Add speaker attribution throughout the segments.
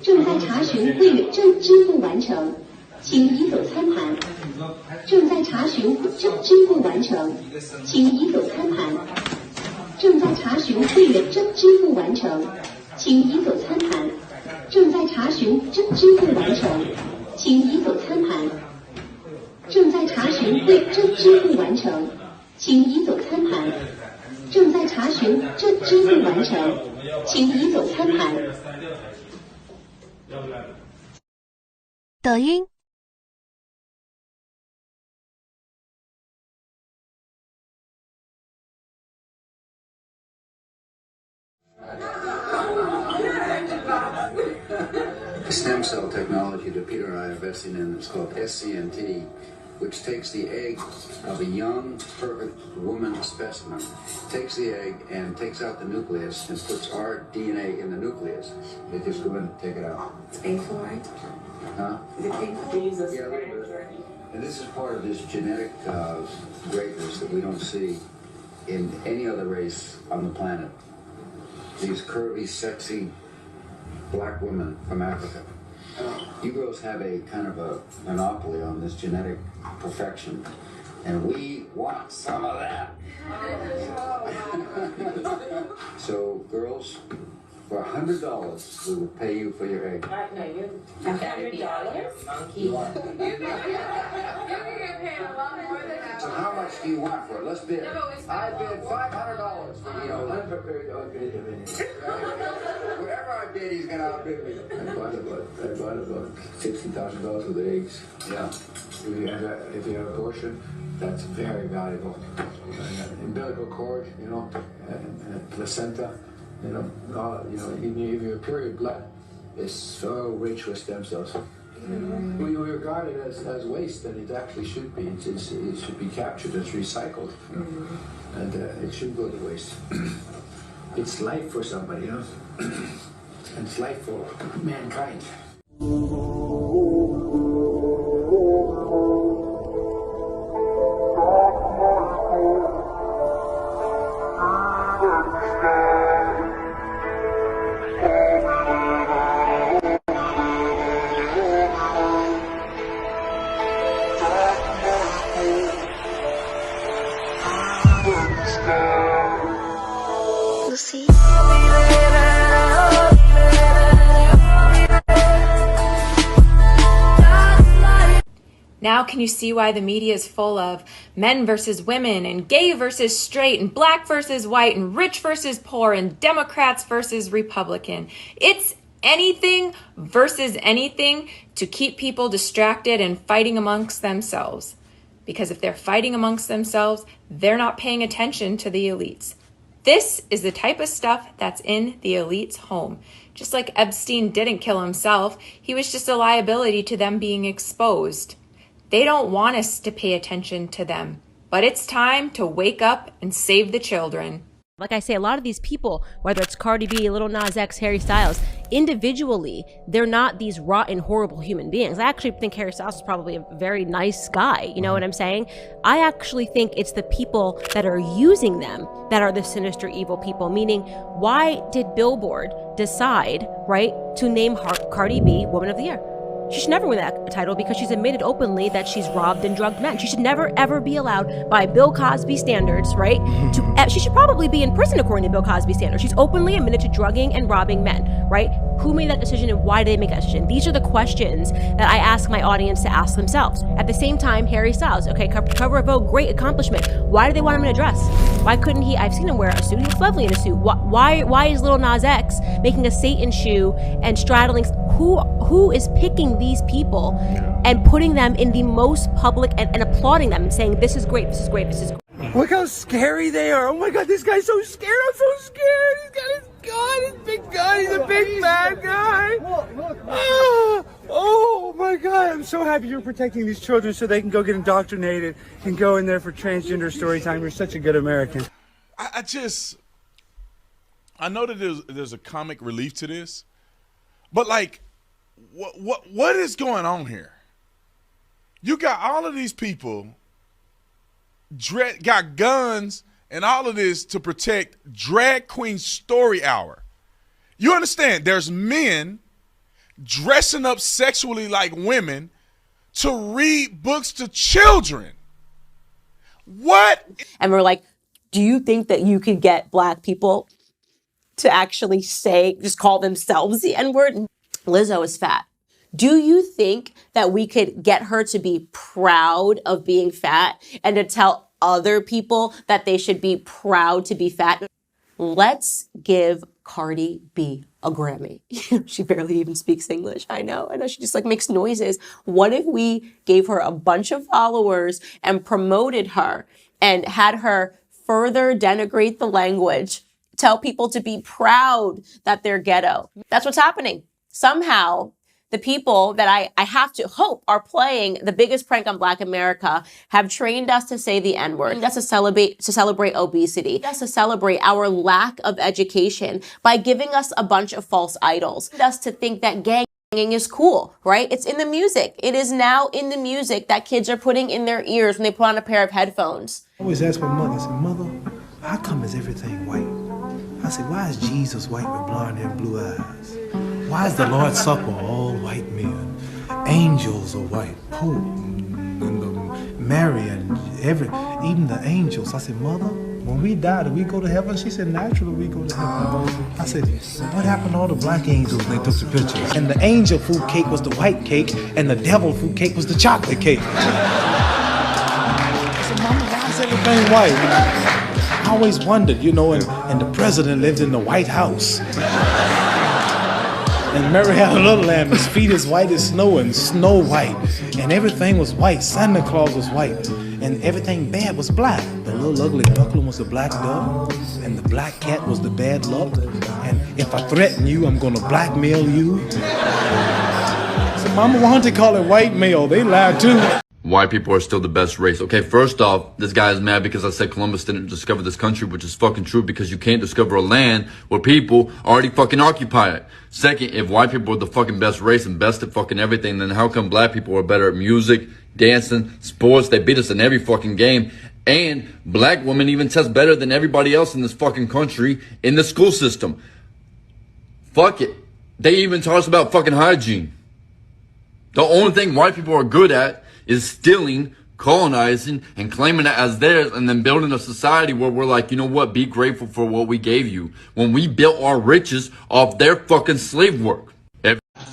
Speaker 1: 正在查询会员支付完成，请移走餐盘。正在查询支付完成，请移走餐盘。正在查询会员支付完成，请移走餐盘。正在查询支付完成，请移走餐盘。正在查询支付完成，请移走餐盘。正在查询支付完成，请移走餐盘。
Speaker 2: 抖音。
Speaker 3: Stem cell technology that Peter and I are investing in is called SCNT, which takes the egg of a young, perfect woman specimen, takes the egg and takes out the nucleus and puts our DNA in the nucleus. They just go in and take it out.
Speaker 4: It's painful, right?
Speaker 3: Huh?
Speaker 4: Is it painful to use this?
Speaker 3: Yeah, and this is part of this genetic greatness that we don't see in any other race on the planet. These curvy, sexy black women from Africa. You girls have a kind of a monopoly on this genetic perfection, and we want some of that. So, girls, for $100, we will pay you for your egg.
Speaker 4: No, you $100? Monkey.
Speaker 3: So how much do you want for it? Let's bid. I bid $500. Whoever I bid, he's gonna outbid me.
Speaker 5: I bought about $60,000 worth of eggs.
Speaker 3: Yeah.
Speaker 5: If you have abortion, that's very valuable. Umbilical cord, and placenta, even your period blood is so rich with stem cells. We regard it as waste, and it actually should be. It should be captured as recycled, and it shouldn't go to waste. It's life for somebody, and it's life for mankind.
Speaker 6: Now can you see why the media is full of men versus women and gay versus straight and black versus white and rich versus poor and Democrats versus Republican? It's anything versus anything to keep people distracted and fighting amongst themselves. Because if they're fighting amongst themselves, they're not paying attention to the elites. This is the type of stuff that's in the elite's home. Just like Epstein didn't kill himself, he was just a liability to them being exposed. They don't want us to pay attention to them, but it's time to wake up and save the children.
Speaker 2: Like I say, a lot of these people, whether it's Cardi B, Lil Nas X, Harry Styles, individually, they're not these rotten, horrible human beings. I actually think Harry Styles is probably a very nice guy. You know what I'm saying? I actually think it's the people that are using them that are the sinister, evil people. Meaning, why did Billboard decide, right, to name Cardi B Woman of the Year? She should never win that title because she's admitted openly that she's robbed and drugged men. She should never, ever be allowed by Bill Cosby standards, right? She should probably be in prison according to Bill Cosby standards. She's openly admitted to drugging and robbing men, right? Who made that decision and why did they make that decision? These are the questions that I ask my audience to ask themselves. At the same time, Harry Styles, okay, cover of Vogue, great accomplishment. Why do they want him in a dress? Why couldn't he? I've seen him wear a suit. He looks lovely in a suit. Why is Lil Nas X making a Satan shoe and straddling? Who is picking these people and putting them in the most public and applauding them and saying, this is great, this is great, this is great.
Speaker 7: Look how scary they are. Oh my God, this guy's so scared. I'm so scared. He's got his gun, his big gun. He's a big bad guy. Oh my God, I'm so happy you're protecting these children so they can go get indoctrinated and go in there for transgender story time. You're such a good American.
Speaker 8: I know that there's a comic relief to this, but like, what is going on here? You got all of these people got guns and all of this to protect Drag Queen Story Hour. You understand? There's men dressing up sexually like women to read books to children. What?
Speaker 2: And we're like, do you think that you could get Black people to actually just call themselves the N-word? Lizzo is fat. Do you think that we could get her to be proud of being fat and to tell other people that they should be proud to be fat? Let's give Cardi B a Grammy. She barely even speaks English. I know. She just like makes noises. What if we gave her a bunch of followers and promoted her and had her further denigrate the language, tell people to be proud that they're ghetto? That's what's happening. Somehow, the people that I have to hope are playing the biggest prank on Black America have trained us to say the N-word, to celebrate obesity, to celebrate our lack of education by giving us a bunch of false idols, us to think that ganging is cool, right? It's in the music. It is now in the music that kids are putting in their ears when they put on a pair of headphones.
Speaker 9: I always ask my mother, I said, Mother, how come is everything white? I said, why is Jesus white with blonde hair and blue eyes? Why is the Lord's Supper all white men? Angels are white, Pope and Mary and even the angels. I said, Mother, when we die, do we go to heaven? She said, naturally we go to heaven. I said, what happened to all the black angels when they took the pictures? And the angel food cake was the white cake, and the devil food cake was the chocolate cake. I said, Mama, why is everything white? I always wondered, and the president lived in the White House. And Mary had a little lamb, his feet as white as snow and Snow White. And everything was white. Santa Claus was white. And everything bad was black. The little ugly duckling was the black dove. And the black cat was the bad luck. And if I threaten you, I'm going to blackmail you. So Mama wanted to call it white male. They lied too.
Speaker 10: White people are still the best race. Okay, first off, this guy is mad because I said Columbus didn't discover this country, which is fucking true because you can't discover a land where people already fucking occupy it. Second, if white people are the fucking best race and best at fucking everything, then how come black people are better at music, dancing, sports? They beat us in every fucking game. And black women even test better than everybody else in this fucking country in the school system. Fuck it. They even taught us about fucking hygiene. The only thing white people are good at is stealing, colonizing, and claiming it as theirs, and then building a society where we're like, you know what, be grateful for what we gave you. When we built our riches off their fucking slave work.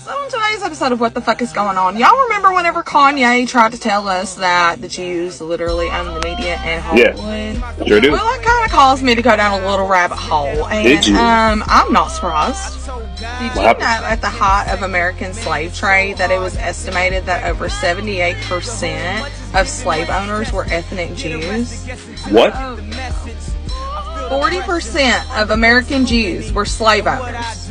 Speaker 11: So in today's episode of What the Fuck is Going On, y'all remember whenever Kanye tried to tell us that the Jews literally own the media and Hollywood?
Speaker 12: Yeah, sure do.
Speaker 11: Well, that kind of caused me to go down a little rabbit hole. And,
Speaker 12: did you?
Speaker 11: I'm not surprised. Did you know at the height of American slave trade that it was estimated that over 78% of slave owners were ethnic Jews?
Speaker 12: What?
Speaker 11: 40% of American Jews were slave owners.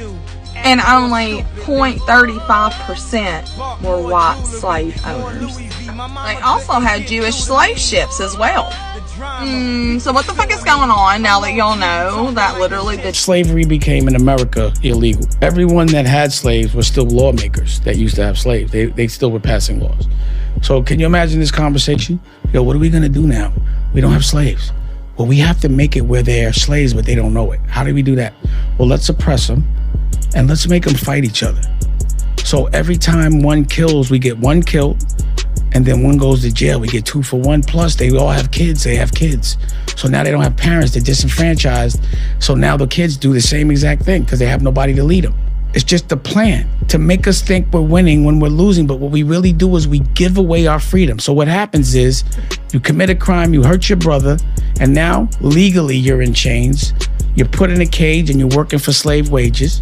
Speaker 11: And only 0.35% were white slave owners. They also had Jewish slave ships as well. So what the fuck is going on now that y'all know that literally the
Speaker 13: slavery became in America illegal? Everyone that had slaves were still lawmakers that used to have slaves. They still were passing laws. So can you imagine this conversation? Yo, what are we gonna do now? We don't have slaves. Well, we have to make it where they're slaves, but they don't know it. How do we do that? Well, let's suppress them and let's make them fight each other. So every time one kills, we get one killed, and then one goes to jail. We get 2 for 1. Plus, they all have kids. They have kids. So now they don't have parents. They're disenfranchised. So now the kids do the same exact thing because they have nobody to lead them. It's just a plan to make us think we're winning when we're losing. But what we really do is we give away our freedom. So what happens is you commit a crime, you hurt your brother, and now legally you're in chains. You're put in a cage and you're working for slave wages.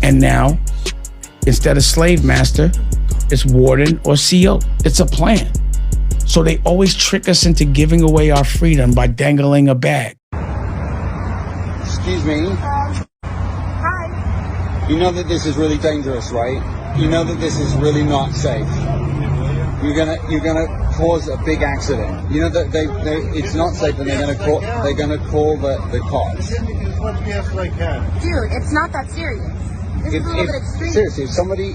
Speaker 13: And now, instead of slave master, it's warden or CO. It's a plan. So they always trick us into giving away our freedom by dangling a bag.
Speaker 14: Excuse me.
Speaker 15: Hi.
Speaker 14: You know that this is really dangerous, right? You know that this is really not safe. You're gonna cause a big accident. You know that it's not safe, and they're gonna call the cops.
Speaker 15: Dude, it's not that serious. This is a little bit extreme.
Speaker 14: Seriously,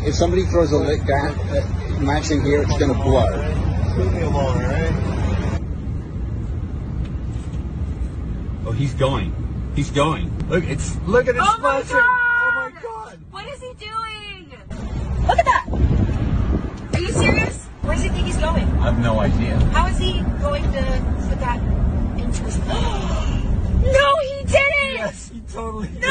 Speaker 14: if somebody throws a lit gas match in here, it's gonna blow.
Speaker 16: Leave me alone, alright?
Speaker 17: Oh, he's going. Look at his
Speaker 11: Oh my
Speaker 17: flushing.
Speaker 11: God!
Speaker 17: Oh my God!
Speaker 11: What is he doing?
Speaker 17: have no idea.
Speaker 15: How is he going to put that into his No, he didn't!
Speaker 17: Yes, he totally did.